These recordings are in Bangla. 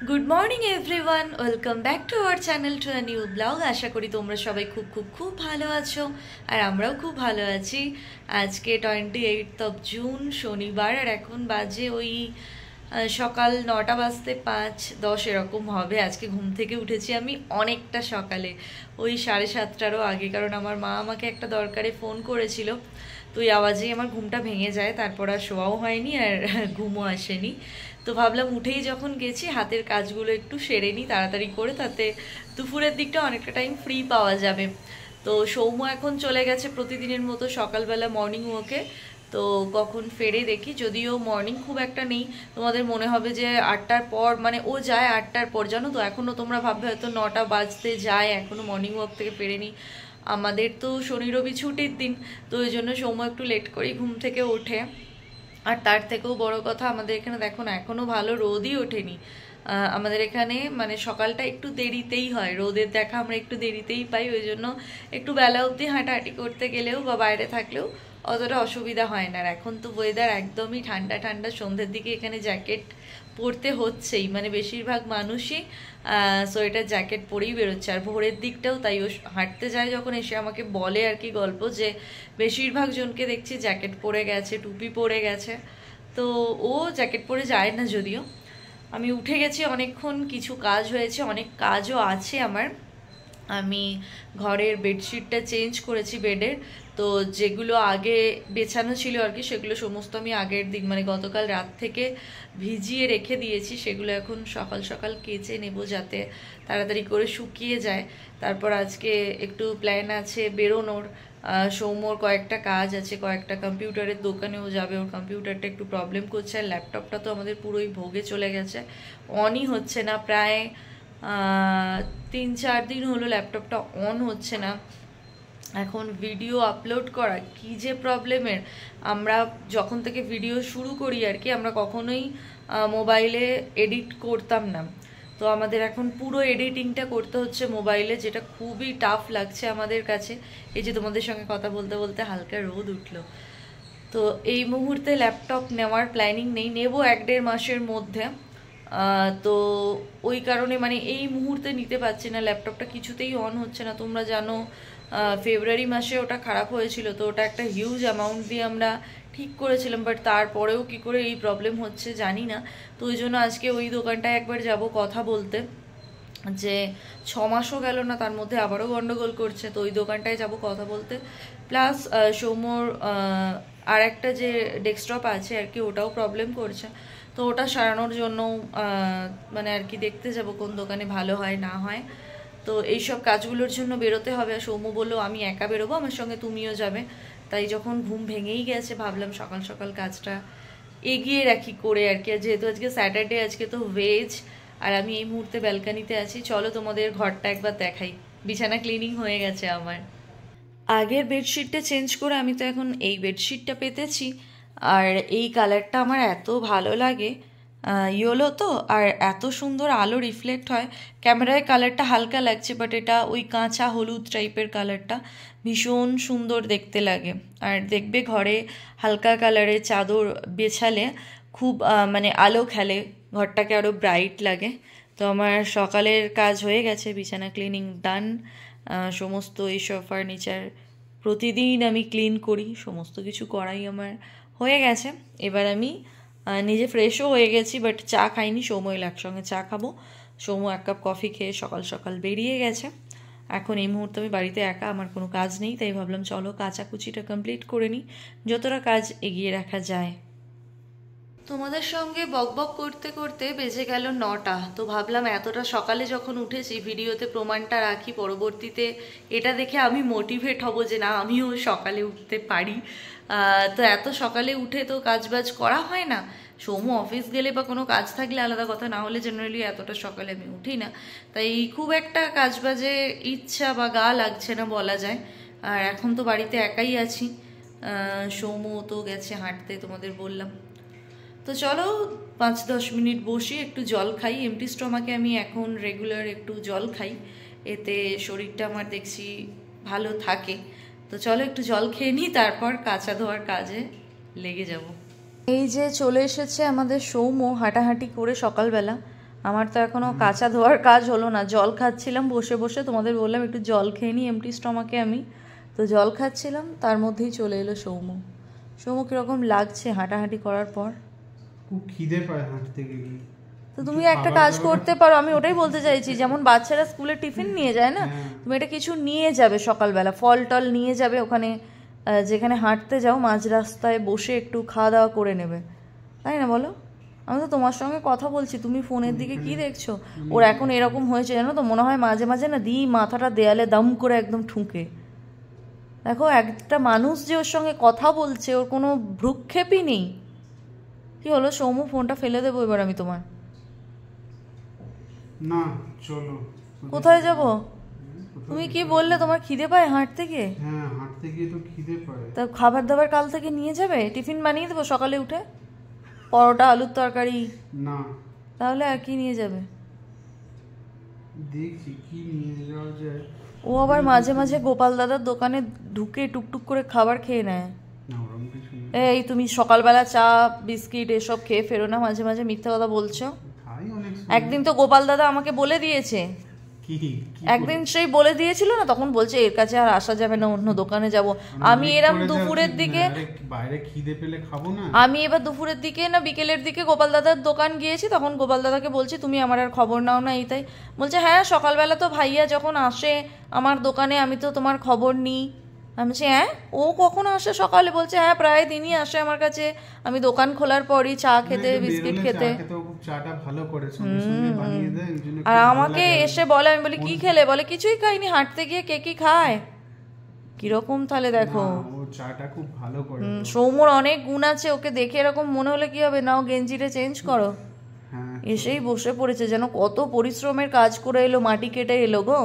Good morning everyone, welcome back to our channel to a new blog. আশা করি তোমরা সবাই খুব খুব খুব ভালো আছো, আর আমরাও খুব ভালো আছি। আজকে 28 জুন শনিবার, আর এখন বাজে ওই সকাল 9টা বাজতে 5-10 এরকম হবে। আজকে ঘুম থেকে উঠেছি আমি অনেকটা সকালে, ওই 7:30টারও আগে, কারণ আমার মা আমাকে একটা দরকারে ফোন করেছিল। তো ওই আওয়াজেই আমার ঘুমটা ভেঙে যায়, তারপর আর শোয়াও হয়নি আর ঘুমও আসেনি। তো ভাবলাম উঠেই যখন গেছি হাতের কাজগুলো একটু সেরে নিই তাড়াতাড়ি করে, তাতে দুপুরের দিকটা অনেকটা টাইম ফ্রি পাওয়া যাবে। তো সৌম্য এখন চলে গেছে প্রতিদিনের মতো সকালবেলা মর্নিং ওয়াকে। তো কখন ফেরে দেখি, যদিও মর্নিং খুব একটা নেই। তোমাদের মনে হবে যে 8টার পর, মানে ও যায় 8টার পর, জানো তো। এখনও তোমরা ভাববে হয়তো 9টা বাজতে যায়, এখনও মর্নিং ওয়াক থেকে ফেরেনি। আমাদের তো শনি রবি ছুটির দিন, তো ওই জন্য সৌম্য একটু লেট করেই ঘুম থেকে ওঠে। আর তার থেকেও বড় কথা, আমাদের এখানে দেখো না, এখনো ভালো রোদই ওঠেনি। আমাদের এখানে মানে সকালটা একটু দেরিতেই হয়, রোদের দেখা আমরা একটু দেরিতেই পাই। ওই জন্য একটু বেলা অবধি হাঁটাহাঁটি করতে গেলেও বা বাইরে থাকলেও অতটা অসুবিধা হয় না। আর এখন তো ওয়েদার একদমই ঠান্ডা ঠান্ডা, সন্ধ্যের দিকে এখানে জ্যাকেট পরতে হচ্ছেই, মানে বেশিরভাগ মানুষই সোয়েটার জ্যাকেট পরেই বেরোচ্ছে। আর ভোরের দিকটাও তাই, ও হাঁটতে যায় যখন এসে আমাকে বলে আর কি গল্প, যে বেশিরভাগ জনকে দেখছি জ্যাকেট পরে গেছে, টুপি পরে গেছে। তো ও জ্যাকেট পরে যায় না যদিও। আমি উঠে গেছি অনেকক্ষণ, কিছু কাজ হয়েছে, অনেক কাজও আছে আমার। আমি ঘরের বেডশিটটা চেঞ্জ করেছি বেডের। তো যেগুলো আগে বেছানো ছিল আর কি, সেগুলো সমস্ত আমি আগের দিন মানে গতকাল রাত থেকে ভিজিয়ে রেখে দিয়েছি। সেগুলো এখন সকাল সকাল কেচে নেব, যাতে তাড়াতাড়ি করে শুকিয়ে যায়। তারপর আজকে একটু প্ল্যান আছে বেরোনোর। সৌম্যর কয়েকটা কাজ আছে, কয়েকটা কম্পিউটারের দোকানেও যাবে। ওর কম্পিউটারটা একটু প্রবলেম করছে, আর ল্যাপটপটা তো আমাদের পুরোই ভোগে চলে গেছে, অনই হচ্ছে না। প্রায় 3-4 দিন হলো ল্যাপটপটা অন হচ্ছে না। এখন ভিডিও আপলোড করা কি যে প্রবলেমের। আমরা যখন থেকে ভিডিও শুরু করি আর কি, আমরা কখনোই মোবাইলে এডিট করতাম না। তো আমাদের এখন পুরো এডিটিংটা করতে হচ্ছে মোবাইলে, যেটা খুবই টাফ লাগছে আমাদের কাছে। এই যে তোমাদের সঙ্গে কথা বলতে বলতে হালকা রোদ উঠলো। তো এই মুহূর্তে ল্যাপটপ নেওয়ার প্ল্যানিং নেই, নেব 1-1.5 মাসের মধ্যে। তো ওই কারণে মানে এই মুহূর্তে নিতে পারছি না, ল্যাপটপটা কিছুতেই অন হচ্ছে না। তোমরা জানো ফেব্রুয়ারি মাসে ওটা খারাপ হয়েছিল, তো ওটা একটা হিউজ অ্যামাউন্ট দিয়ে আমরা ঠিক করেছিলাম, বাট তারপরেও কি করে এই প্রবলেম হচ্ছে জানি না। তো ওই জন্য আজকে ওই দোকানটায় একবার যাব কথা বলতে, যে 6 মাসও গেল না, তার মধ্যে আবারও গন্ডগোল করছে। তো ওই দোকানটায় যাব কথা বলতে। প্লাস সৌম্যর আর একটা যে ডেস্কটপ আছে আর কি, ওটাও প্রবলেম করছে। তো ওটা সারানোর জন্য মানে আর কি দেখতে যাব কোন দোকানে ভালো হয় না হয়। তো এইসব কাজগুলোর জন্য বেরোতে হবে। আর সৌম্য বললো আমি একা বেরোবো, আমার সঙ্গে তুমিও যাবে। তাই যখন ঘুম ভেঙেই গেছে, ভাবলাম সকাল সকাল কাজটা এগিয়ে রাখি করে আর কি। আর যেহেতু আজকে স্যাটারডে, আজকে তো ভেজ, আর আমি এই মুহূর্তে ব্যালকানিতে আছি। চলো তোমাদের ঘরটা একবার দেখাই। বিছানা ক্লিনিং হয়ে গেছে আমার। আগের বেডশিটটা চেঞ্জ করে আমি তো এখন এই বেডশিটটা পেতেছি। আর এই কালারটা আমার এত ভালো লাগে, ইয়েলো তো, আর এত সুন্দর আলো রিফ্লেক্ট হয়। ক্যামেরায় কালারটা হালকা লাগছে, বাট এটা ওই কাঁচা হলুদ টাইপের কালারটা ভীষণ সুন্দর দেখতে লাগে। আর দেখবে ঘরে হালকা কালারের চাদর বেছালে খুব মানে আলো খেলে, ঘরটাকে আরও ব্রাইট লাগে। তো আমার সকালের কাজ হয়ে গেছে, বিছানা ক্লিনিং ডান। সমস্ত এইসব ফার্নিচার প্রতিদিন আমি ক্লিন করি, সমস্ত কিছু করাই আমার হয়ে গেছে। এবার আমি নিজে ফ্রেশও হয়ে গেছি, বাট চা খাইনি। সৌম্য এলে একসঙ্গে চা খাবো। সৌম্য 1 কাপ কফি খেয়ে সকাল সকাল বেরিয়ে গেছে। এখন এই মুহূর্তে আমি বাড়িতে একা, আমার কোনো কাজ নেই, তাই ভাবলাম চলো কাচাকুচিটা কমপ্লিট করে নিই, যতটা কাজ এগিয়ে রাখা যায়। তোমাদের সঙ্গে বকবক করতে করতে বেজে গেল 9টা। তো ভাবলাম এতটা সকালে যখন উঠেছি, ভিডিওতে প্রমাণটা রাখি, পরবর্তীতে এটা দেখে আমি মোটিভেট হব যে না, আমিও সকালে উঠতে পারি। তো এত সকালে উঠে তো কাজবাজ করা হয় না। সৌম্য অফিস গেলে বা কোনো কাজ থাকলে আলাদা কথা, না হলে জেনারেলি এতটা সকালে আমি উঠি না। তাই খুব একটা কাজবাজে ইচ্ছা বা গা লাগছে না বলা যায়। আর এখন তো বাড়িতে একাই আছি। সৌম্য তো গেছে হাঁটতে, তোমাদের বললাম। তো চলো 5-10 মিনিট বসি, একটু জল খাই। এমটি স্টমাকে আমি এখন রেগুলার একটু জল খাই, এতে শরীরটা আমার দেখছি ভালো থাকে। তো চলো একটু জল খেয়ে নিই, তারপর কাচা ধোয়ার কাজে লেগে যাব। এই যে চলে এসেছে আমাদের সৌম্য হাঁটাহাঁটি করে সকালবেলা। আমার তো এখনও কাঁচা ধোয়ার কাজ হলো না, জল খাচ্ছিলাম বসে বসে, তোমাদের বললাম একটু জল খেয়ে নিই এমটি স্টমাকে আমি, তো জল খাচ্ছিলাম তার মধ্যেই চলে এলো সৌম। সৌম কীরকম লাগছে হাঁটাহাঁটি করার পর? খুব খিদে পায় হাঁটতে গেলে। তো তুমি একটা কাজ করতে পারো, আমি ওটাই বলতে চাইছি, যেমন বাচ্চারা স্কুলে টিফিন নিয়ে যায় না, তুমি এটা কিছু নিয়ে যাবে সকালবেলা, ফল টল নিয়ে যাবে, ওখানে যেখানে হাঁটতে যাও মাঝ রাস্তায় বসে একটু খাওয়া দাওয়া করে নেবে, তাই না বলো? আমি তো তোমার সঙ্গে কথা বলছি, তুমি ফোনের দিকে কি দেখছো? ওর এখন এরকম হয়েছে জানো তো, মনে হয় মাঝে মাঝে না দিই মাথাটা দেয়ালে দাম করে একদম ঠুঁকে। দেখো একটা মানুষ যে ওর সঙ্গে কথা বলছে, ওর কোনো ভ্রুক্ষেপই নেই। কি হলো সৌম, ফোনটা ফেলে দেবো এবার আমি তোমার? না চলো। কোথায় যাব? তুমি কি বললে তোমার খিদে পায় হাঁটতে গিয়ে? হ্যাঁ হাঁটতে গিয়ে তো খিদে পায়। তা খাবার দাবার কাল থেকে নিয়ে যাবে, টিফিন বানিয়ে দেবো সকালে উঠে, পরোটা আলুর তরকারি। না তাহলে আর কি নিয়ে যাবে? দেখছি কি নিয়ে যাওয়া যায়। ও আবার মাঝে মাঝে গোপাল দাদার দোকানে ঢুকে টুকটুক করে খাবার খেয়ে নেয়। না ওরকম কিছু নেই। এই তুমি সকালবেলা চা বিস্কিট এসব খেয়ে ফেরো না, মাঝে মাঝে মিথ্যা কথা বলছো। খাই অনেক। একদিন তো গোপাল দাদা আমাকে বলে দিয়েছে, কি একদিন সেই বলে দিয়েছিল না, তখন বলছে এর কাছে আর আসা যাবে না, অন্য দোকানে যাব। আমি এরম দুপুরের দিকে বাইরে খিদে পেলে খাবো না। আমি এবার দুপুরের দিকে না বিকেলের দিকে গোপাল দাদার দোকান গিয়েছি, তখন গোপাল দাদাকে বলছি তুমি আমার আর খবর নাও না, এই তাই বলছে হ্যাঁ সকালবেলা তো ভাইয়া যখন আসে আমার দোকানে আমি তো তোমার খবর নিই। আমি বলছি হ্যাঁ ও কখন আসে সকালে? বলছে হ্যাঁ প্রায় দিনই আসে আমার কাছে, আমি দোকান খোলার পরই চা খেতে বিস্কিট খেতে। চাটা ভালো করে সঙ্গে সঙ্গে বানিয়ে দেয়, এইজন্য আর আমাকে এসে বলে, আমি বলি কি খেলে? বলে কিছুই খাইনি, হাঁটতে গিয়ে কে কি খায়। কিরকম তাহলে দেখো, ও চাটা খুব ভালো করে। সৌমর অনেক গুণ আছে, ওকে দেখে এরকম মনে হলে কি হবে, নাও গেঞ্জিটা চেঞ্জ করো। হ্যাঁ এসেই বসে পড়েছে, যেন কত পরিশ্রমের কাজ করে এলো, মাটি কেটে এলো গো।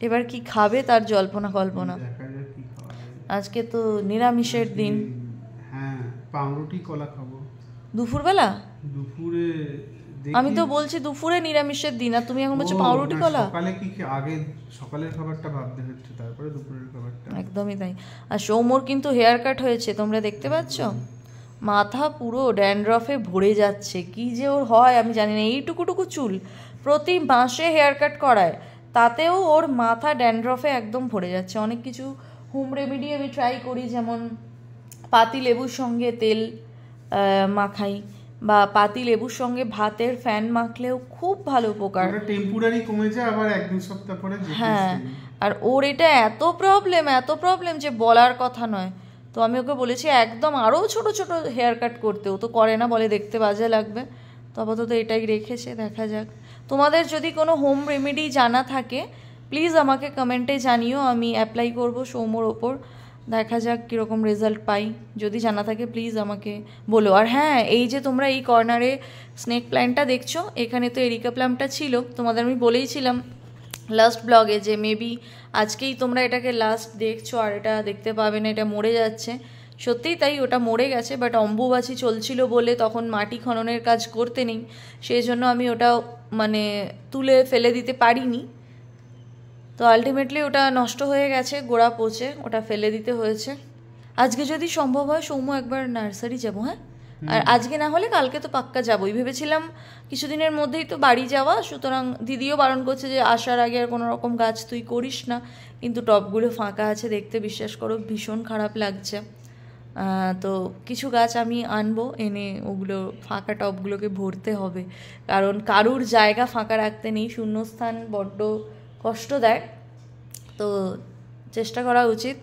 এবার কি খাবে তার জল্পনা কল্পনা। দেখা যাক কি খাওয়া যায়। আজকে তো নিরামিষের দিন। হ্যাঁ পাউরুটি কলা খাবো দুপুরবেলা? দুপুরে আমি তো বলছি দুপুরে নিরামিষের দিন, আর তুমি এখন বলছো পাউরুটি কলা। সকালে কি আগে সকালের খাবারটা ভাবতে হচ্ছে, তারপরে দুপুরের খাবারটা। একদমই তাই। আর সৌমর কিন্তু হেয়ার কাট হয়েছে, তোমরা দেখতে পাচ্ছ, মাথা পুরো ড্যান্ড্রফে ভরে যাচ্ছে, কি যে ওর হয় আমি জানি না। এইটুকুটুকু চুল প্রতি মাসে হেয়ার কাট করায়, তাতেও ওর মাথা ড্যান্ড্রফে একদম ভরে যাচ্ছে। অনেক কিছু হোম রেমেডি আমি ট্রাই করি, যেমন পাতি লেবুর সঙ্গে তেল মাখাই, বা পাতি লেবুর সঙ্গে ভাতের ফ্যান মাখলেও খুব ভালো উপকার। টেম্পোরারি কমে যায়, আবার 1-2 সপ্তাহ পরে। হ্যাঁ, আর ওর এটা এত প্রবলেম যে বলার কথা নয়। তো আমি ওকে বলেছি একদম আরও ছোট ছোট হেয়ার কাট করতে, ও তো করে না, বলে দেখতে বাজে লাগবে। তো আপাতত এটাই রেখেছে, দেখা যাক। তোমাদের যদি কোনো হোম রেমেডি জানা থাকে প্লিজ আমাকে কমেন্টে জানিও, আমি অ্যাপ্লাই করব সৌমর ওপর, দেখা যাক কীরকম রেজাল্ট পাই। যদি জানা থাকে প্লিজ আমাকে বলো। আর হ্যাঁ, এই যে তোমরা এই কর্নারে স্নেক প্ল্যান্টটা দেখছো, এখানে তো এরিকা প্ল্যান্টটা ছিল, তোমাদের আমি বলেইছিলাম লাস্ট ব্লগে যে মেবি আজকেই তোমরা এটাকে লাস্ট দেখছো আর এটা দেখতে পাবে না, এটা মরে যাচ্ছে। সত্যিই তাই, ওটা মরে গেছে, বাট অম্বুবাচী চলছিল বলে তখন মাটি খননের কাজ করতে নেই, সেই জন্য আমি ওটা মানে তুলে ফেলে দিতে পারিনি। তো আলটিমেটলি ওটা নষ্ট হয়ে গেছে, গোড়া পচে, ওটা ফেলে দিতে হয়েছে। আজকে যদি সম্ভব হয় সৌম্য একবার নার্সারি যাবো। হ্যাঁ, আর আজকে না হলে কালকে তো পাক্কা যাবোই ভেবেছিলাম, কিছুদিনের মধ্যেই তো বাড়ি যাওয়া, সুতরাং দিদিও বারণ করছে যে আসার আগে আর কোনো রকম গাছ তুই করিস না, কিন্তু টবগুলো ফাঁকা আছে দেখতে বিশ্বাস করো ভীষণ খারাপ লাগছে। তো কিছু গাছ আমি আনবো, এনে ওগুলো ফাঁকা টবগুলোকে ভরতে হবে, কারণ কারুর জায়গা ফাঁকা রাখতে নেই, শূন্যস্থান বড্ড কষ্ট দেয়। তো চেষ্টা করা উচিত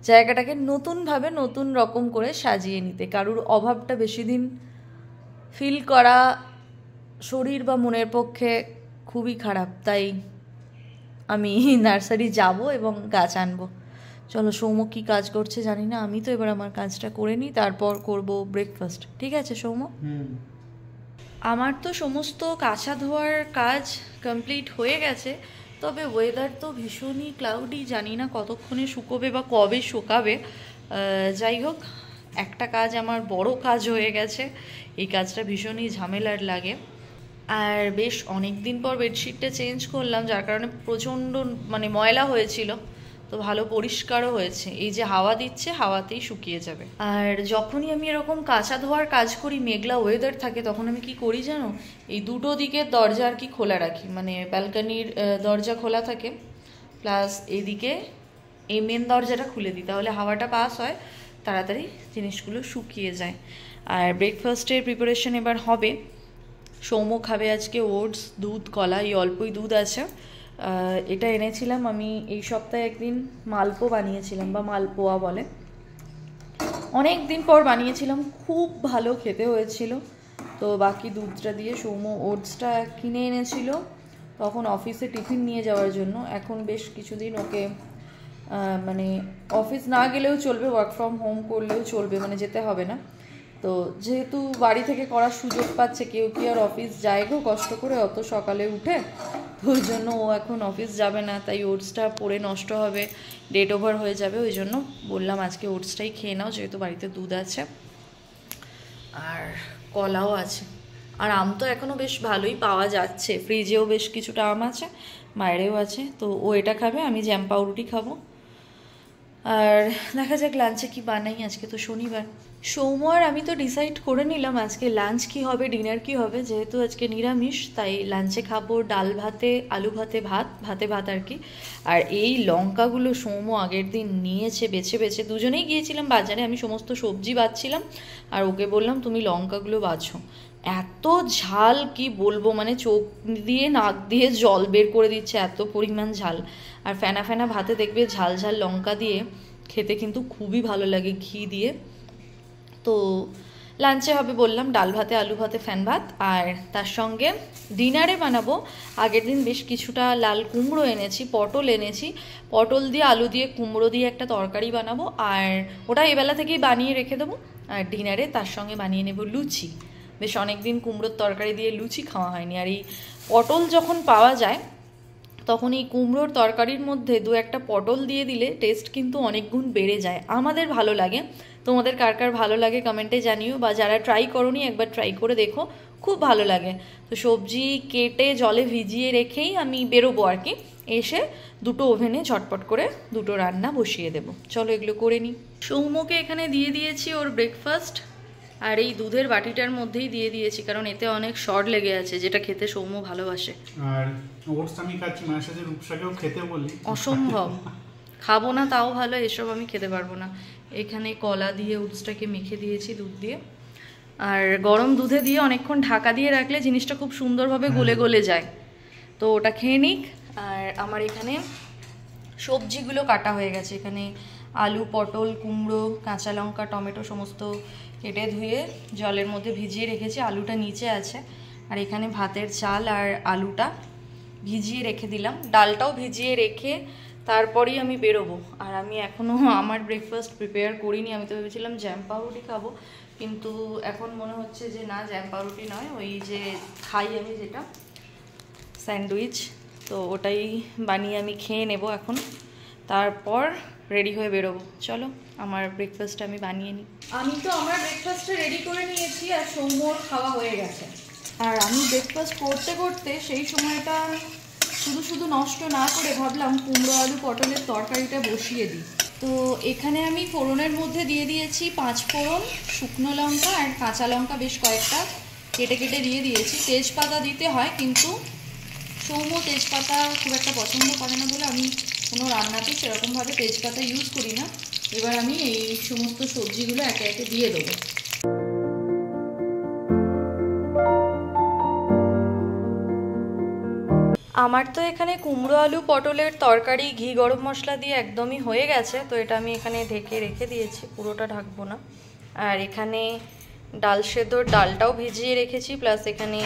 জায়গাটাকে নতুনভাবে নতুন রকম করে সাজিয়ে নিতে। কারুর অভাবটা বেশি দিন ফিল করা শরীর বা মনের পক্ষে খুবই খারাপ, তাই আমি নার্সারি যাব এবং গাছ আনবো। চলো, সৌম্য কী কাজ করছে জানি না, আমি তো এবার আমার কাজটা করে নিই, তারপর করব ব্রেকফাস্ট। ঠিক আছে সৌম্য? আমার তো সমস্ত কাঁচা ধোয়ার কাজ কমপ্লিট হয়ে গেছে, তবে ওয়েদার তো ভীষণই ক্লাউডি, জানি না কতক্ষণে শুকোবে বা কবে শুকাবে। যাই হোক, একটা কাজ আমার বড় কাজ হয়ে গেছে, এই কাজটা ভীষণই ঝামেলার লাগে। আর বেশ অনেক দিন পর বেডশিটটা চেঞ্জ করলাম, যার কারণে প্রচণ্ড মানে ময়লা হয়েছিল, তো ভালো পরিষ্কারও হয়েছে, এই যে হাওয়া দিচ্ছে হাওয়াতেই শুকিয়ে যাবে। আর যখনই আমি এরকম কাঁচা ধোয়ার কাজ করি, মেঘলা ওয়েদার থাকে, তখন আমি কি করি জানো, এই দুটো দিকের দরজা আর কি খোলা রাখি, মানে ব্যালকনির দরজা খোলা থাকে প্লাস এদিকে এই মেন দরজাটা খুলে দিই, তাহলে হাওয়াটা পাস হয়, তাড়াতাড়ি জিনিসগুলো শুকিয়ে যায়। আর ব্রেকফাস্টের প্রিপারেশন এবার হবে। সৌম্য খাবে আজকে ওটস, দুধ, কলা, এই অল্পই দুধ আছে। এটা এনেছিলাম আমি এই সপ্তাহে একদিন, মালপো বানিয়েছিলাম বা মালপোয়া বলে, অনেক দিন পর বানিয়েছিলাম, খুব ভালো খেতে হয়েছিল। তো বাকি দুধটা দিয়ে সৌম্য ওটসটা কিনে এনেছিল তখন অফিসে টিফিন নিয়ে যাওয়ার জন্য। এখন বেশ কিছুদিন ওকে মানে অফিস না গেলেও চলবে, ওয়ার্ক ফ্রম হোম করলেও চলবে, মানে যেতে হবে না। তো যেহেতু বাড়ি থেকে করার সুযোগ পাচ্ছে, কেউ কি আর অফিস যায় গো কষ্ট করে অত সকালে উঠে, তো ওই জন্য ও এখন অফিস যাবে না, তাই ওটসটা পরে নষ্ট হবে, ডেট ওভার হয়ে যাবে, ওই জন্য বললাম আজকে ওটসটাই খেয়ে নাও, যেহেতু বাড়িতে দুধ আছে আর কলাও আছে। আর আম তো এখনও বেশ ভালোই পাওয়া যাচ্ছে, ফ্রিজেও বেশ কিছুটা আম আছে, বাইরেও আছে। তো ও এটা খাবে, আমি জ্যাম পাউরুটি খাবো। আর দেখা যাক লাঞ্চে কি বানাই, আজকে তো শনিবার। সৌম্য আর আমি তো ডিসাইড করে নিলাম আজকে লাঞ্চ কি হবে, ডিনার কি হবে। যেহেতু আজকে নিরামিষ, তাই লাঞ্চে খাবো ডাল ভাতে, আলু ভাতে, ভাতে ভাত আর কি। আর এই লঙ্কাগুলো সৌম্য আগের দিন নিয়েছে বেছে বেছে, দুজনেই গিয়েছিলাম বাজারে, আমি সমস্ত সবজি বাছছিলাম আর ওকে বললাম তুমি লঙ্কাগুলো বাছো। এত ঝাল কি বলবো, মানে চোখ দিয়ে নাক দিয়ে জল বের করে দিচ্ছে, এত পরিমাণ ঝাল। আর ফেনা ফেনা ভাতে দেখবে ঝাল ঝাল লঙ্কা দিয়ে খেতে কিন্তু খুবই ভালো লাগে, ঘি দিয়ে। তো লাঞ্চে হবে বললাম ডাল ভাতে, আলু ভাতে, ফ্যান ভাত। আর তার সঙ্গে ডিনারে বানাবো, আগের দিন বেশ কিছুটা লাল কুমড়ো এনেছি, পটল এনেছি, পটল দিয়ে আলু দিয়ে কুমড়ো দিয়ে একটা তরকারি বানাবো, আর ওটা এবেলা থেকেই বানিয়ে রেখে দেবো। আর ডিনারে তার সঙ্গে বানিয়ে নেব লুচি, বেশ অনেক দিন কুমড়োর তরকারি দিয়ে লুচি খাওয়া হয়নি। আর এই পটল যখন পাওয়া যায় তখন এই কুমড়োর তরকারির মধ্যে দু একটা পটল দিয়ে দিলে টেস্ট কিন্তু অনেক গুণ বেড়ে যায়, আমাদের ভালো লাগে। তোমাদের কার কার ভালো লাগে কমেন্টে জানিও, বা যারা ট্রাই করোনি একবার ট্রাই করে দেখো, খুব ভালো লাগে। তো সবজি কেটে জলে ভিজিয়ে রেখেই আমি বেরোবো আর কি, এসে দুটো ওভেনে ঝটপট করে দুটো রান্না বসিয়ে দেবো। চলো এগুলো করে নিই। সৌম্যকে এখানে দিয়ে দিয়েছি ওর ব্রেকফাস্ট, আর এই দুধের বাটিটার মধ্যেই দিয়ে দিয়েছি, কারণ এতে অনেক শর্ট লেগে আছে, যেটা খেতে সৌম্য ভালোবাসে। আর ওটস আমি খাচ্ছি, মায়ের সাথে রূপসাকেও খেতে বলি, অসম্ভব খাবো না তাও ভালো, এসব আমি খেতে পারবো না। এখানে কলা দিয়ে ওটসটাকে মেখে দিয়েছি দুধ দিয়ে, আর গরম দুধে দিয়ে অনেকক্ষণ ঢাকা দিয়ে রাখলে জিনিসটা খুব সুন্দরভাবে গলে গলে যায়। তো ওটা খেয়ে নিক। আর আমার এখানে সবজিগুলো কাটা হয়ে গেছে, এখানে আলু, পটল, কুমড়ো, কাঁচা লঙ্কা, টমেটো সমস্ত কেটে ধুয়ে জলের মধ্যে ভিজিয়ে রেখেছি, আলুটা নিচে আছে। আর এখানে ভাতের চাল আর আলুটা ভিজিয়ে রেখে দিলাম, ডালটাও ভিজিয়ে রেখে তারপরেই আমি বেরোবো। আর আমি এখনও আমার ব্রেকফাস্ট প্রিপেয়ার করিনি, আমি তো ভেবেছিলাম জ্যাম পাউরুটি খাবো, কিন্তু এখন মনে হচ্ছে যে না, জ্যাম পাউরুটি নয়, ওই যে খাই আমি যেটা স্যান্ডউইচ, তো ওটাই বানিয়ে আমি খেয়ে নেব এখন, তারপর রেডি হয়ে বেরোবো। চলো আমার ব্রেকফাস্ট আমি বানিয়ে নিই। আমি তো আমার ব্রেকফাস্টটা রেডি করে নিয়েছি আর সৌম্যর খাওয়া হয়ে গেছে। আর আমি ব্রেকফাস্ট করতে করতে সেই সময়টা শুধু শুধু নষ্ট না করে ভাবলাম কুমড়ো আলু পটলের তরকারিটা বসিয়ে দিই। তো এখানে আমি ফোড়নের মধ্যে দিয়ে দিয়েছি 5 ফোড়ন, শুকনো লঙ্কা আর কাঁচা লঙ্কা বেশ কয়েকটা কেটে কেটে দিয়ে দিয়েছি। তেজপাতা দিতে হয়, কিন্তু সৌম্য তেজপাতা খুব একটা পছন্দ করে না বলে আমি কোনো রান্নাতে সেরকমভাবে তেজপাতা ইউজ করি না। এবার আমি এই সমস্ত সবজিগুলো একে একে দিয়ে দেবো। আমার তো এখানে কুমড়ো আলু পটলের তরকারি ঘি গরম মশলা দিয়ে একদমই হয়ে গেছে, তো এটা আমি এখানে ঢেকে রেখে দিয়েছি, পুরোটা ঢাকবো না। আর এখানে ডাল সেদ্ধর ডালটাও ভিজিয়ে রেখেছি, প্লাস এখানে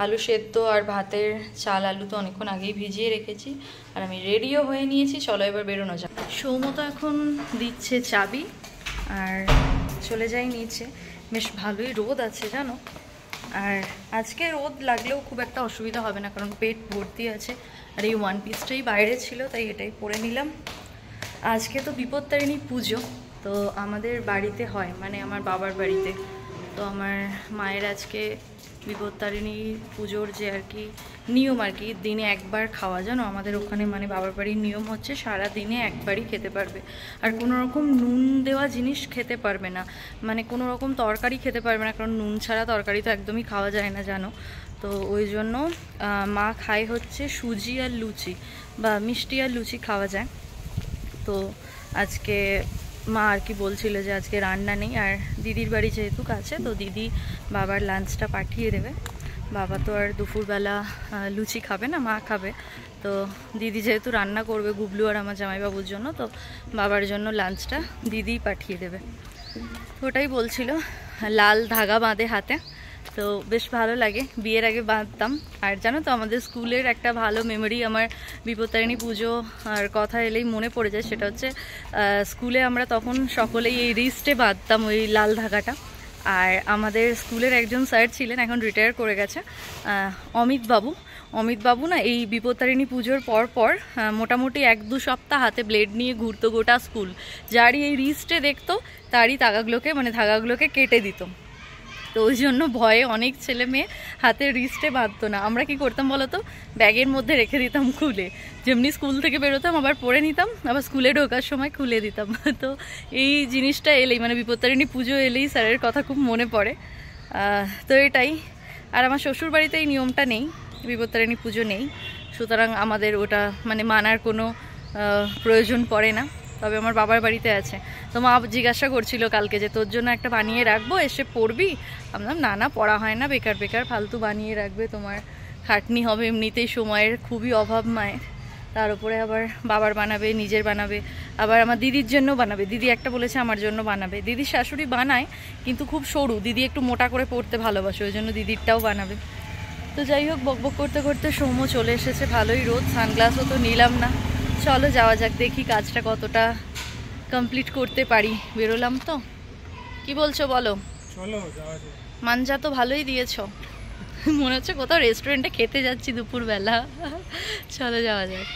আলু সেদ্ধ আর ভাতের চাল আলু তো অনেকক্ষণ আগেই ভিজিয়ে রেখেছি। আর আমি রেডিও হয়ে নিয়েছি, চলো এবার বেরোনো যাক। সৌম্য তো এখন দিচ্ছে চাবি আর চলে যাই নিচে। বেশ ভালোই রোদ আছে জানো, আর আজকে রোদ লাগলেও খুব একটা অসুবিধা হবে না, কারণ পেট ভর্তি আছে। আর এই ওয়ান পিসটাই বাইরে ছিল, তাই এটাই পরে নিলাম। আজকে তো বিপত্তারিণী পুজো, তো আমাদের বাড়িতে হয়, মানে আমার বাবার বাড়িতে। তো আমার মায়ের আজকে বিপত্তারিণী পুজোর যে আর কি নিয়ম আর কি, দিনে একবার খাওয়া, জানো আমাদের ওখানে মানে বাবার বাড়ির নিয়ম হচ্ছে সারা দিনে একবারই খেতে পারবে, আর কোনো রকম নুন দেওয়া জিনিস খেতে পারবে না, মানে কোনো রকম তরকারি খেতে পারবে না, কারণ নুন ছাড়া তরকারি তো একদমই খাওয়া যায় না জানো। তো ওই জন্য মা খায় হচ্ছে সুজি আর লুচি বা মিষ্টি আর লুচি খাওয়া যায়। তো আজকে মা আর কি বলছিল যে আজকে রান্না নেই, আর দিদির বাড়ি যেহেতু কাছে তো দিদি বাবার লাঞ্চটা পাঠিয়ে দেবে। বাবা তো আর দুপুরবেলা লুচি খাবে না, মা খাবে। তো দিদি যেহেতু রান্না করবে গুবলু আর আমার জামাইবাবুর জন্য, তো বাবার জন্য লাঞ্চটা দিদিই পাঠিয়ে দেবে। তো ওটাই বলছিল, লাল ধাগা বাঁধে হাতে, তো বেশ ভালো লাগে। বিয়ের আগে বাঁধতাম। আর জানো তো আমাদের স্কুলের একটা ভালো মেমোরি আমার বিপত্তারিণী পুজো আর কথা এলেই মনে পড়ে যায়, সেটা হচ্ছে স্কুলে আমরা তখন সকলেই এই রিস্টে বাঁধতাম ওই লাল ধাগাটা। আর আমাদের স্কুলের একজন স্যার ছিলেন, এখন রিটায়ার করে গেছে, অমিত বাবু না এই বিপত্তারিণী পুজোর পর মোটামুটি 1-2 সপ্তাহ হাতে ব্লেড নিয়ে ঘুরতো গোটা স্কুল, যারই এই রিস্টে দেখতো তারই ধাগাগুলোকে কেটে দিত। তো ওই জন্য ভয়ে অনেক ছেলে মেয়ে হাতের রিস্টে বাঁধতো না। আমরা কি করতাম বলো তো, ব্যাগের মধ্যে রেখে দিতাম খুলে, যেমনি স্কুল থেকে বেরোতাম আবার পরে নিতাম, আবার স্কুলে ঢোকার সময় খুলে দিতাম। তো এই জিনিসটা এলেই মানে বিপত্তারিণী পুজো এলেই স্যারের কথা খুব মনে পড়ে। তো এটাই। আর আমার শ্বশুর বাড়িতে এই নিয়মটা নেই, বিপত্তারিণী পুজো নেই, সুতরাং আমাদের ওটা মানে মানার কোনো প্রয়োজন পড়ে না। তবে আমার বাবার বাড়িতে আছে। তো মা জিজ্ঞাসা করছিল কালকে যে তোর জন্য একটা বানিয়ে রাখবো, এসে পড়বি? আমরা না পড়া হয় না, বেকার ফালতু বানিয়ে রাখবে, তোমার খাটনি হবে, এমনিতেই সময়ের খুবই অভাব মায়ের, তার উপরে আবার বাবার বানাবে, নিজের বানাবে, আবার আমার দিদির জন্য বানাবে। দিদি একটা বলেছে আমার জন্য বানাবে। দিদির শাশুড়ি বানায় কিন্তু খুব সরু, দিদি একটু মোটা করে পড়তে ভালোবাসে, ওই জন্য দিদিরটাও বানাবে। তো যাই হোক, বকবক করতে করতে সৌম্য চলে এসেছে, ভালোই রোদ, সানগ্লাসও তো নিলাম না। চলো যাওয়া যাক, দেখি কাজটা কতটা কমপ্লিট করতে পারি। বেরোলাম তো, কি বলছো বলো? চলো যাওয়া যাক। মানজা তো ভালোই দিয়েছ, মনে হচ্ছে কোথাও রেস্টুরেন্টে খেতে যাচ্ছি দুপুরবেলা। চলো যাওয়া যাক।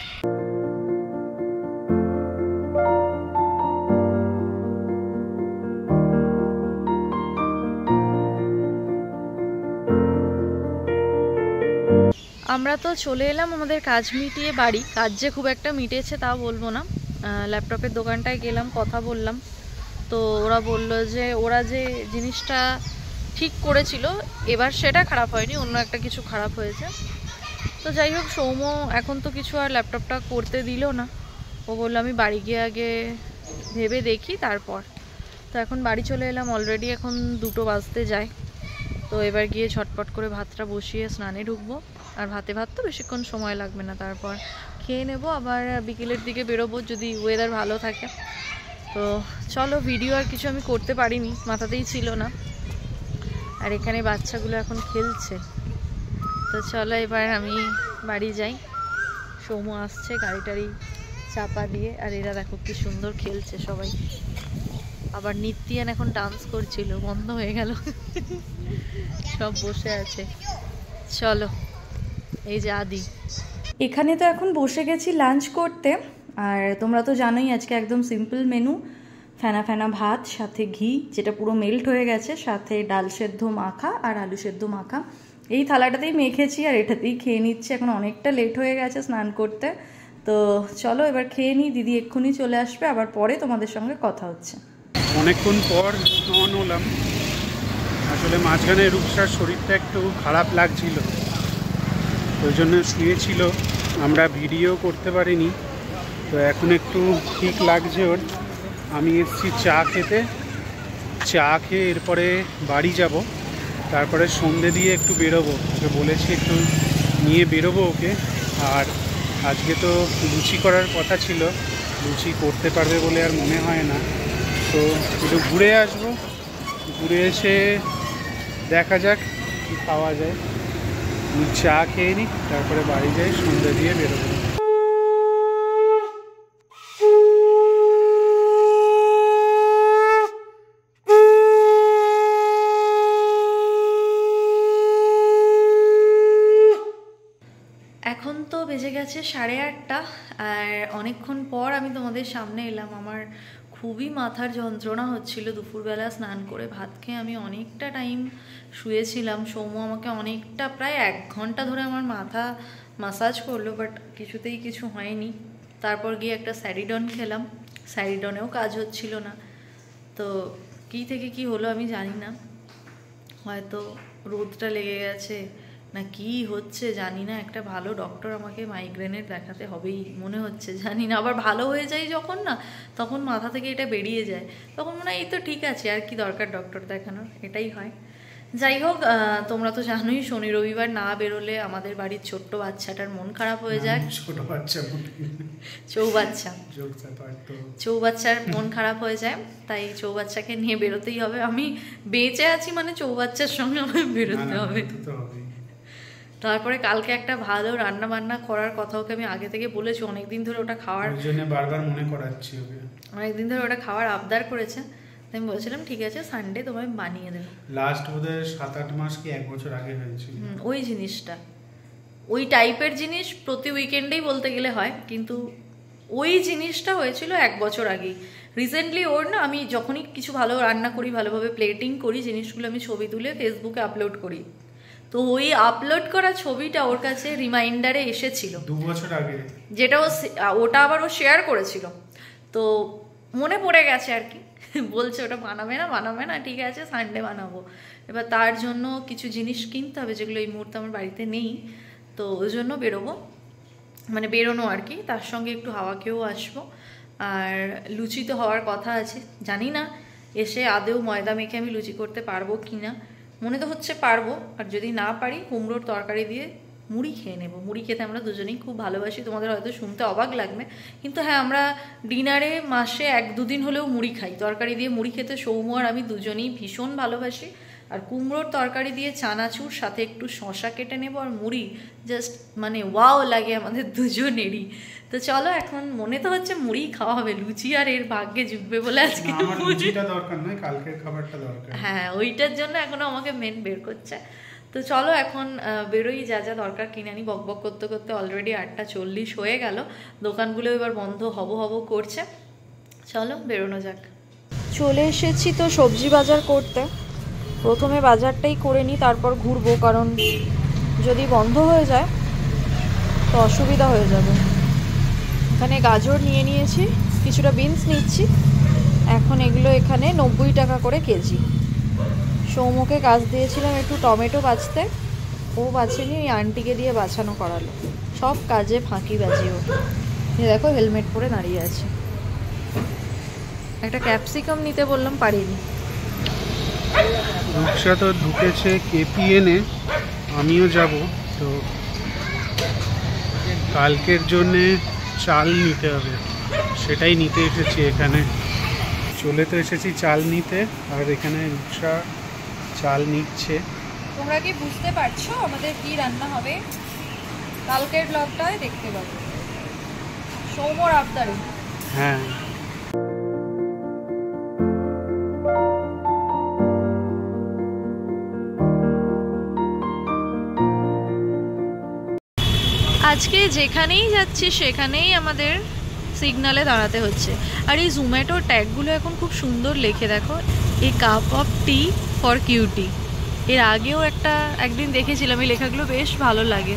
আমরা তো চলে এলাম আমাদের কাজ মিটিয়ে বাড়ি। কাজ যে খুব একটা মিটেছে তা বলবো না, ল্যাপটপের দোকানটায় গেলাম, কথা বললাম। তো ওরা বলল যে ওরা যে জিনিসটা ঠিক করেছিল এবার সেটা খারাপ হয়নি, অন্য একটা কিছু খারাপ হয়েছে। তো যাই হোক, সৌম্য এখন তো কিছু আর ল্যাপটপটা করতে দিল না, ও বললো আমি বাড়ি গিয়ে আগে ভেবে দেখি তারপর। তো এখন বাড়ি চলে এলাম, অলরেডি এখন 2টো বাজতে যায়। তো এবার গিয়ে ঝটপট করে ভাতটা বসিয়ে স্নানে ঢুকবো। আর ভাত তো বেশিক্ষণ সময় লাগবে না, তারপর খেয়ে নেব, আবার বিকেলের দিকে বেরোবো যদি ওয়েদার ভালো থাকে। তো চলো, ভিডিও আর কিছু আমি করতে পারিনি, মাথাতেই ছিল না। আর এখানে বাচ্চাগুলো এখন খেলছে। তো চলো এবার আমি বাড়ি যাই, সৌম্য আসছে গাড়ি টাড়ি চাপা দিয়ে, আর এরা দেখো কি সুন্দর খেলছে সবাই। আবার নিত্যান এখন ডান্স করছিল, বন্ধ হয়ে গেল, সব বসে আছে। চলো, এই যে আদি এখানে। তো এখন বসে গেছি লাঞ্চ করতে। আর তোমরা তো জানোই আজকে একদম সিম্পল মেনু, ফেনা ফেনা ভাত, সাথে ঘি যেটা পুরো মেল্ট হয়ে গেছে, সাথে ডাল সেদ্ধ মাখা আর আলু সেদ্ধ মাখা। এই থালাটাতেই মেখেছি আর এটাতেই খেয়ে নিচ্ছি। এখন অনেকটা লেট হয়ে গেছে স্নান করতে। তো চলো এবার খেয়ে নিই, দিদি এক্ষুনি চলে আসবে, আবার পরে তোমাদের সঙ্গে কথা হচ্ছে। অনেকক্ষণ পর অন হলাম। আসলে মাঝখানে রূপসার শরীরটা একটু খারাপ লাগছিল, ওই জন্য শুয়েছিল, আমরা ভিডিও করতে পারিনি। তো এখন একটু ঠিক লাগছে ওর। আমি এসেছি চা খেতে, চা খেয়ে এরপরে বাড়ি যাব, তারপরে সন্ধে দিয়ে একটু বেরোবো। ওকে বলেছি একটু নিয়ে বেরোবো ওকে। আর আজকে তো লুচি করার কথা ছিল, লুচি করতে পারবে বলে আর মনে হয় না। তো একটু ঘুরে আসবো, ঘুরে এসে দেখা যাক কি খাওয়া যায়। চা খেয়ে নিই, তারপরে বাড়ি যাই, সন্ধ্যা দিয়ে বেরোবো। এখন তো বেজে গেছে 8:30, আর অনেকক্ষণ পর আমি তোমাদের সামনে এলাম। আমার খুবই মাথার যন্ত্রণা হচ্ছিল। দুপুরবেলা স্নান করে ভাত খেয়ে আমি অনেকটা টাইম শুয়েছিলাম। সৌম্য আমাকে অনেকটা প্রায় 1 ঘন্টা ধরে আমার মাথা মাসাজ করলো, বাট কিছুতেই কিছু হয়নি। তারপর গিয়ে একটা স্যারিডন খেলাম, স্যারিডনেও কাজ হচ্ছিল না। তো কী থেকে কি হলো আমি জানি না, হয়তো রোদটা লেগে গেছে না কি হচ্ছে জানি না। একটা ভালো ডক্টর আমাকে মাইগ্রেনের দেখাতে হবেই মনে হচ্ছে, জানি না। আবার ভালো হয়ে যায় যখন না, তখন মাথা থেকে এটা বেরিয়ে যায়, তখন মনে হয় এই তো ঠিক আছে, আর কি দরকার ডক্টর দেখানোর, এটাই হয়। যাই হোক, তোমরা তো জানোই শনি রবিবার না বেরোলে আমাদের বাড়ির ছোট্ট বাচ্চাটার মন খারাপ হয়ে যায়। ছোট বাচ্চা চৌবাচ্চার মন খারাপ হয়ে যায়, তাই চৌবাচ্চাকে নিয়ে বেরোতেই হবে। আমি বেঁচে আছি মানে চৌবাচ্চার সঙ্গে আমায় বেরোতে হবে। তারপরে কালকে একটা ভালো রান্না বান্না করার কথা ওকে আমি আগে থেকে বলেছি, অনেকদিন ধরে ওটা খাওয়ার জন্য বারবার মনে করাচ্ছি ওকে, অনেকদিন ধরে ওটা খাওয়ার আবদার করেছে। আমি বলছিলাম ঠিক আছে সানডে তোমায় বানিয়ে দেবো। লাস্ট বোধহয় 7-8 মাস কি 1 বছর আগে হয়েছিল ওই জিনিসটা, ওই টাইপের জিনিস প্রতি উইকেন্ডেই বলতে গেলে হয়, কিন্তু ওই জিনিসটা হয়েছিল 1 বছর আগেই। রিসেন্টলি ওর না, আমি যখনই কিছু ভালো রান্না করি, ভালোভাবে প্লেটিং করি, জিনিসগুলো আমি ছবি তুলে ফেসবুকে আপলোড করি। তো ওই আপলোড করা ছবিটা ওর কাছে রিমাইন্ডারে এসেছিল 2 বছর আগে, যেটা ওটা আবার ও শেয়ার করেছিল। তো মনে পড়ে গেছে আর কি, বলছে ওটা বানাবে না, ঠিক আছে সানডে বানাবো। এবার তার জন্য কিছু জিনিস কিনতে হবে যেগুলো এই মুহূর্তে আমার বাড়িতে নেই, তো ওই জন্য বেরোবো, মানে বেরোনো আর কি। তার সঙ্গে একটু হাওয়া খেয়েও আসবো। আর লুচি তো হওয়ার কথা আছে, জানি না এসে আদেও ময়দা মেখে আমি লুচি করতে পারবো কি না। মনে তো হচ্ছে পারবো, আর যদি না পারি কুমড়োর তরকারি দিয়ে মুড়ি খেয়ে নেবো। মুড়ি খেতে আমরা দুজনেই খুব ভালোবাসি, তোমাদের হয়তো শুনতে অবাক লাগবে, কিন্তু হ্যাঁ আমরা ডিনারে মাসে 1-2 দিন হলেও মুড়ি খাই। তরকারি দিয়ে মুড়ি খেতে সৌম্য আর আমি দুজনেই ভীষণ ভালোবাসি। আর কুমড়োর তরকারি দিয়ে চানাচুর, সাথে একটু শশা কেটে নেবো আর মুড়ি, জাস্ট মানে ওয়াও লাগে আমাদের দুজনেরই। তো চলো, এখন মনে তো হচ্ছে মুড়ি খাওয়া হবে, লুচি আর এর ভাগ্যে জুটবে বলে আজকে লুচিটা দরকার নয়, কালকের খাবারটা দরকার। হ্যাঁ, ওইটার জন্য এখনো আমাকে মেন বের করছে। তো চলো এখন বেরোই, যা যা দরকার কিনে আনি। বকবক করতে করতে অলরেডি 8:40 হয়ে গেল, দোকানগুলো এবার বন্ধ হব করছে। চলো বেরোনো যাক। চলে এসেছি তো সবজি বাজার করতে। প্রথমে বাজারটাই করে নিই, তারপর ঘুরবো, কারণ যদি বন্ধ হয়ে যায় তো অসুবিধা হয়ে যাবে। এখানে গাজর নিয়ে নিয়েছি, কিছুটা বিনস নিচ্ছি। এখন এগুলো এখানে 90 টাকা করে কেজি। সৌম্যকে কাজ দিয়েছিলাম একটু টমেটো বাছতে, ও বাছেনি, ওই আন্টিকে দিয়ে বাছানো করালো। সব কাজে ফাঁকি বাজিও। দেখো হেলমেট পরে দাঁড়িয়ে আছে। একটা ক্যাপসিকাম নিতে বললাম, পারিনি। রূপসা তো ঢুকেছে KPN-এ, আমিও যাব। তো কালকের জন্যে চাল নিতে হবে, সেটাই নিতে এসেছি এখানে। চলে তো এসেছি চাল নিতে, আর এখানে রূপসা চাল নিচ্ছে। তোমরা কি বুঝতে পারছো আমাদের কি রান্না হবে? কালকের ব্লগটায় দেখতে পাবে, সৌম্যর আবদারে। হ্যাঁ, আজকে যেখানেই যাচ্ছি সেখানেই আমাদের সিগনালে দাঁড়াতে হচ্ছে। আর এই জোম্যাটোর ট্যাগগুলো এখন খুব সুন্দর লেখে, দেখো, a cup of tea for cutie. এর আগেও একদিন দেখেছিলাম, এই লেখাগুলো বেশ ভালো লাগে।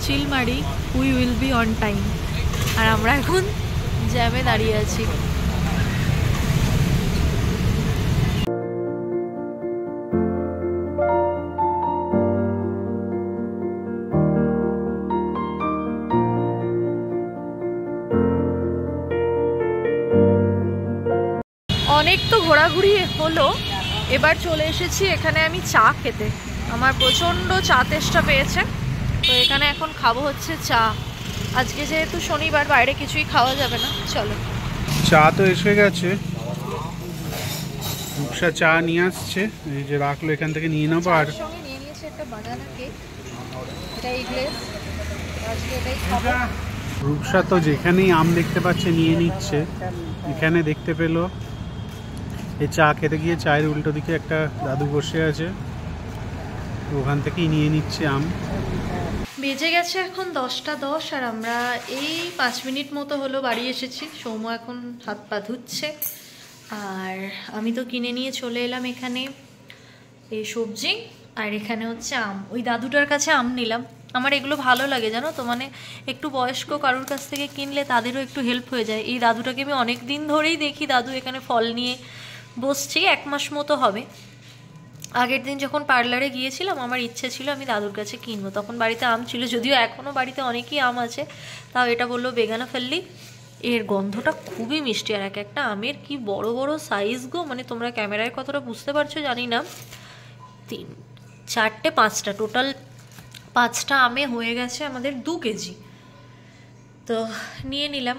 Chilmari, we will be on time. আর আমরা এখন জ্যামে দাঁড়িয়ে আছি। অনেক তো ঘোরাঘুরি হলো, এবার চলে এসেছি এখানে আমি চা খেতে। আমার প্রচণ্ড চা তেষ্টা পেয়েছে, তো এখানে এখন খাবো হচ্ছে চা। আজকে যেহেতু শনিবার, বাইরে কিছুই খাওয়া যাবে না। চলো, চা তো এসে গেছে, রূপসা চা নিয়ে আসছে, এই যে রাখলো, এখান থেকে নিয়ে নেবো। আর সঙ্গে নিয়ে নিয়েছে একটা বানানা কেক, এটা এগলেস, আজকে এটাই খাবো। রূপসা তো যেখানেই আম দেখতে পাচ্ছে নিয়ে নিচ্ছে। এখানে দেখতে পেলো এই চা খেতে গিয়ে চায়ের উল্টো দিকে একটা দাদু বসে আছে, ওখান থেকেই নিয়ে নিচ্ছে আম। বেজে গেছে এখন 10টা 10 আর আমরা এই 5 মিনিট মতো হলো বাড়ি এসেছি। সৌম্য এখন হাত পা ধুচ্ছে আর আমি তো কিনে নিয়ে চলে এলাম এখানে এই সবজি, আর এখানে হচ্ছে আম। ওই দাদুটার কাছে আম নিলাম, আমার এগুলো ভালো লাগে জানো তো, মানে একটু বয়স্ক কারোর কাছ থেকে কিনলে তাদেরও একটু হেল্প হয়ে যায়। এই দাদুটাকে আমি অনেক দিন ধরেই দেখি, দাদু এখানে ফল নিয়ে বসছি, 1 মাস মতো হবে। আগের দিন যখন পার্লারে গিয়েছিলাম আমার ইচ্ছে ছিল আমি দাদুর কাছে কিনবো, তখন বাড়িতে আম ছিল, যদিও এখনও বাড়িতে অনেকই আম আছে, তাও এটা বললো বেগানা ফেললি। এর গন্ধটা খুবই মিষ্টি, আর এক একটা আমের কি বড় বড় সাইজ গো, মানে তোমরা ক্যামেরায় কতটা বুঝতে পারছো জানি না। 3 4টে 5টা টোটাল 5টা আমে হয়ে গেছে আমাদের 2 কেজি। তো নিয়ে নিলাম,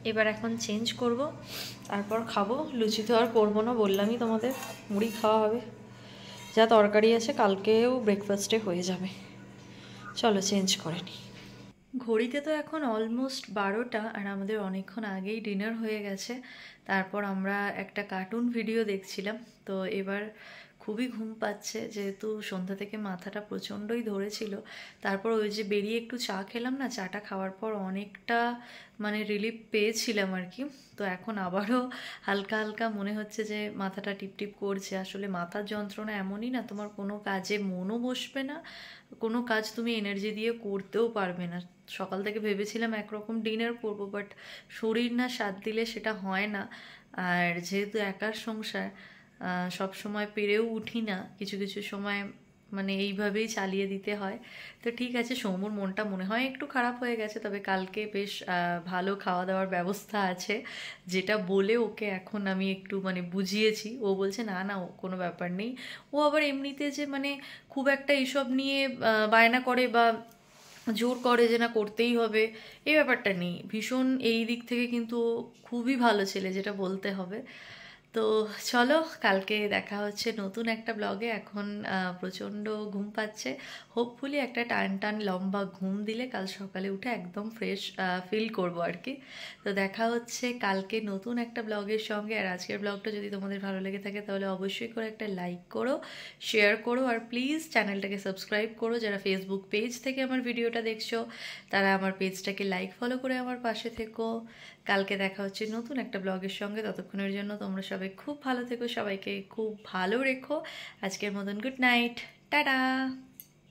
এবার এখন চেঞ্জ করব, তারপর খাবো। লুচি তো আর করবো না, বললামই তোমাদের, মুড়ি খাওয়া হবে, যা তরকারি আছে কালকেও ব্রেকফাস্টে হয়ে যাবে। চলো চেঞ্জ করে নিই। ঘড়িতে তো এখন অলমোস্ট 12টা, আর আমাদের অনেকক্ষণ আগেই ডিনার হয়ে গেছে। তারপর আমরা একটা কার্টুন ভিডিও দেখছিলাম। তো এবার খুবই ঘুম পাচ্ছে, যেহেতু সন্ধ্যা থেকে মাথাটা প্রচণ্ডই ধরেছিল। তারপর ওই যে বেরিয়ে একটু চা খেলাম না, চাটা খাওয়ার পর অনেকটা মানে রিলিফ পেয়েছিলাম আর কি। তো এখন আবারও হালকা হালকা মনে হচ্ছে যে মাথাটা টিপটিপ করছে। আসলে মাথার যন্ত্রণা এমনই না, তোমার কোনো কাজে মনও বসবে না, কোনো কাজ তুমি এনার্জি দিয়ে করতেও পারবে না। সকাল থেকে ভেবেছিলাম একরকম ডিনার করবো, বাট শরীর না সাথ দিলে সেটা হয় না। আর যেহেতু একার সংসার, সব সময় পেরেও উঠি না, কিছু কিছু সময় মানে এইভাবেই চালিয়ে দিতে হয়। তো ঠিক আছে, সৌম্যর মনটা মনে হয় একটু খারাপ হয়ে গেছে, তবে কালকে বেশ ভালো খাওয়া দাওয়ার ব্যবস্থা আছে, যেটা বলে ওকে এখন আমি একটু মানে বুঝিয়েছি। ও বলছে না না, ও কোনো ব্যাপার নেই। ও আবার এমনিতে যে মানে খুব একটা এইসব নিয়ে বায়না করে বা জোর করে যে না করতেই হবে, এই ব্যাপারটা নেই। ভীষণ এই দিক থেকে কিন্তু ও খুবই ভালো ছেলে, যেটা বলতে হবে। তো চলো, কালকে দেখা হচ্ছে নতুন একটা ব্লগে। এখন প্রচণ্ড ঘুম পাচ্ছে, হোপফুলি একটা টান টান লম্বা ঘুম দিলে কাল সকালে উঠে একদম ফ্রেশ ফিল করবো আর কি। তো দেখা হচ্ছে কালকে নতুন একটা ব্লগের সঙ্গে। আর আজকের ব্লগটা যদি তোমাদের ভালো লেগে থাকে তাহলে অবশ্যই করে একটা লাইক করো, শেয়ার করো, আর প্লিজ চ্যানেলটাকে সাবস্ক্রাইব করো। যারা ফেসবুক পেজ থেকে আমার ভিডিওটা দেখছো তারা আমার পেজটাকে লাইক ফলো করে আমার পাশে থেকো। কালকে দেখা হচ্ছে নতুন একটা ব্লগের সঙ্গে। ততক্ষণের জন্য তোমরা সবাই খুব ভালো থেকো, সবাইকে খুব ভালো রেখো। আজকের মতন গুড নাইট, টাটা।